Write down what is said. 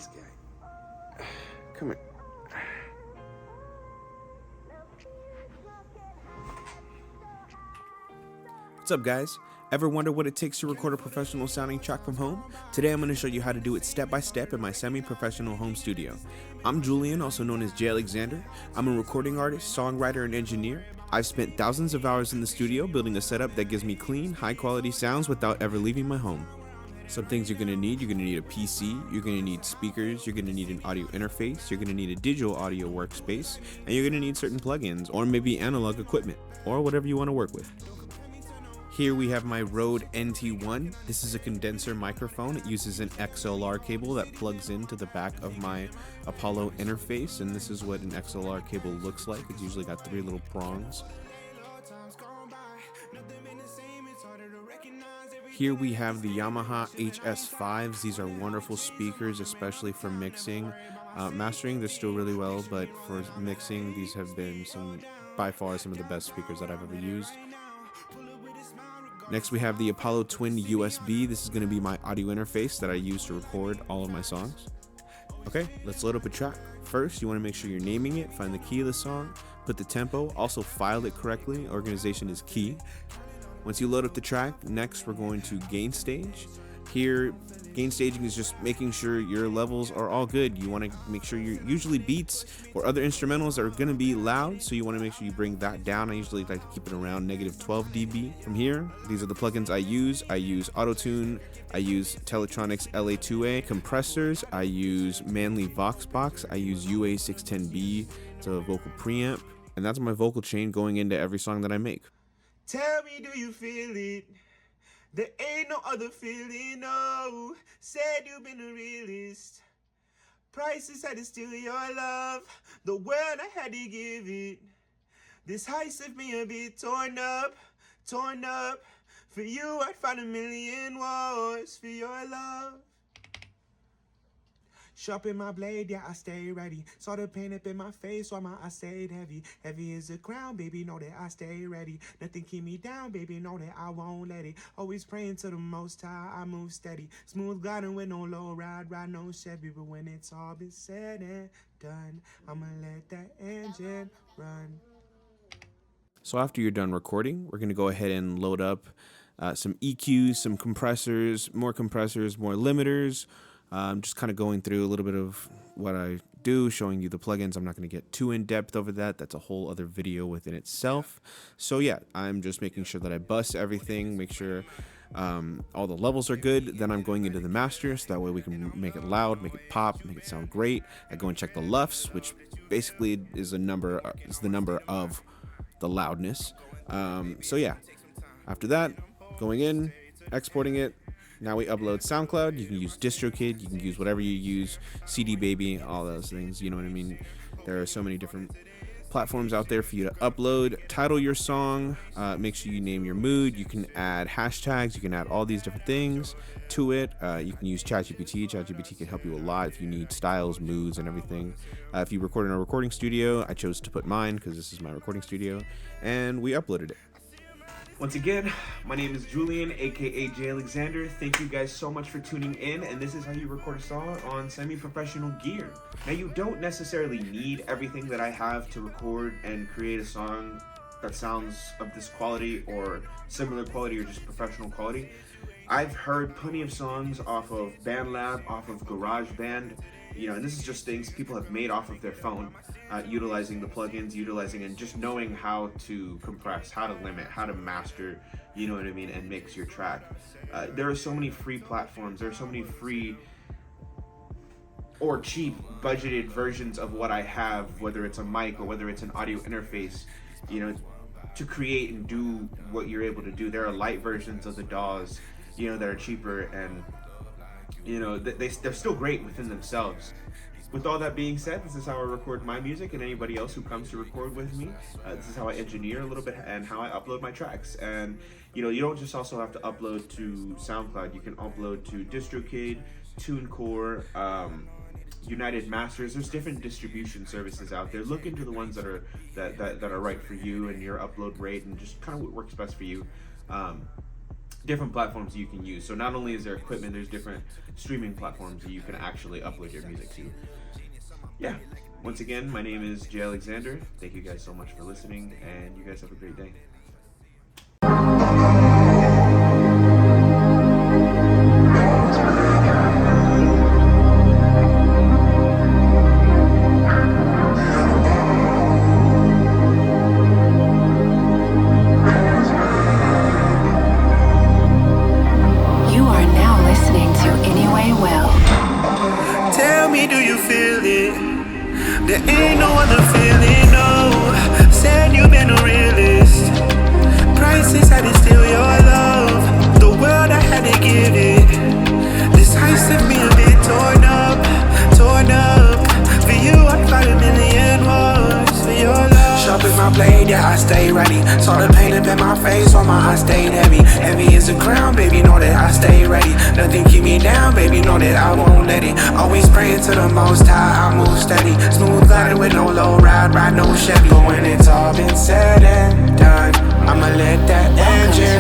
this guy? Come here. What's up, guys? Ever wonder what it takes to record a professional sounding track from home? Today I'm going to show you how to do it step by step in my semi-professional home studio. I'm Julian, also known as J. Alexander. I'm a recording artist, songwriter, and engineer. I've spent thousands of hours in the studio building a setup that gives me clean, high-quality sounds without ever leaving my home. Some things you're going to need a PC, you're going to need speakers, you're going to need an audio interface, you're going to need a digital audio workspace, and you're going to need certain plugins, or maybe analog equipment, or whatever you want to work with. Here we have my Rode NT1. This is a condenser microphone. It uses an XLR cable that plugs into the back of my Apollo interface, and this is what an XLR cable looks like. It's usually got 3 little prongs. Here we have the Yamaha HS5s. These are wonderful speakers, especially for mixing. Mastering, they're still really well, but for mixing, these have been by far some of the best speakers that I've ever used. Next, we have the Apollo Twin USB. This is going to be my audio interface that I use to record all of my songs. Okay, let's load up a track. First, you want to make sure you're naming it, find the key of the song, put the tempo, also file it correctly. Organization is key. Once you load up the track, next we're going to gain stage. Here, gain staging is just making sure your levels are all good. You want to make sure usually beats or other instrumentals are going to be loud, so you want to make sure you bring that down. I usually like to keep it around -12 dB. From here, these are the plugins I use. I use Auto-Tune, I use Teletronics LA2A, compressors, I use Manley Voxbox, I use UA610B, it's a vocal preamp, and that's my vocal chain going into every song that I make. Tell me, do you feel it? There ain't no other feeling, no. Said you've been a realist. Prices had to steal your love. The world I had to give it. This heist left me a bit torn up. For you, I'd fight 1,000,000 wars for your love. Sharpen my blade, yeah, I stay ready. Saw the pain up in my face, while my eyes stayed heavy. Heavy as a crown, baby, know that I stay ready. Nothing keep me down, baby, know that I won't let it. Always praying to the Most High, I move steady. Smooth gliding with no low ride no Chevy. But when it's all been said and done, I'ma let that engine run. So after you're done recording, we're going to go ahead and load up some EQs, some compressors, more limiters. Just kind of going through a little bit of what I do, showing you the plugins. I'm not going to get too in depth over that. That's a whole other video within itself. So yeah, I'm just making sure that I bust everything, make sure all the levels are good. Then I'm going into the master, so that way we can make it loud, make it pop, make it sound great. I go and check the LUFS, which basically is the number of the loudness. So yeah, after that, going in, exporting it. Now we upload SoundCloud. You can use DistroKid, you can use whatever you use, CD Baby, all those things, you know what I mean? There are so many different platforms out there for you to upload. Title your song, make sure you name your mood. You can add hashtags, you can add all these different things to it. You can use ChatGPT. ChatGPT can help you a lot if you need styles, moods, and everything. If you record in a recording studio, I chose to put mine because this is my recording studio, and we uploaded it. Once again, my name is Julian, aka J. Alexander. Thank you guys so much for tuning in, and this is how you record a song on semi-professional gear. Now, you don't necessarily need everything that I have to record and create a song that sounds of this quality or similar quality or just professional quality. I've heard plenty of songs off of BandLab, off of GarageBand, and this is just things people have made off of their phone, utilizing the plugins, and just knowing how to compress, how to limit, how to master, you know what I mean, and mix your track. There are so many free platforms, there are so many free or cheap budgeted versions of what I have, whether it's a mic or whether it's an audio interface, to create and do what you're able to do. There are light versions of the DAWs, that are cheaper, and they're still great within themselves. With all that being said, this is how I record my music, and anybody else who comes to record with me, this is how I engineer a little bit and how I upload my tracks. And you don't just also have to upload to SoundCloud. You can upload to DistroKid, TuneCore, United Masters. There's different distribution services out there. Look into the ones that are right for you and your upload rate, and just kind of what works best for you. different platforms you can use. So not only is there equipment, there's different streaming platforms that you can actually upload your music to. Yeah. Once again, my name is Jay Alexander. Thank you guys so much for listening, and you guys have a great day. You are now listening to Anyway Will. Tell me, do you feel it? There ain't no other feeling, no. Said you've been a realist. Prices had to steal your love. The world I had to give it. This ice left me a bit torn up, torn up. For you, I'd fight a million wars for your love. Sharpen my blade, yeah, I stay ready. Saw the pain up in my face, while my heart stayed heavy. Heavy as a crown, baby, know that I stay ready. Nothing keep me down, baby, know that I won't let it. Always praying to the most high, I move steady. Smooth gliding with no low ride no Chevy. But when it's all been said and done, I'ma let that engine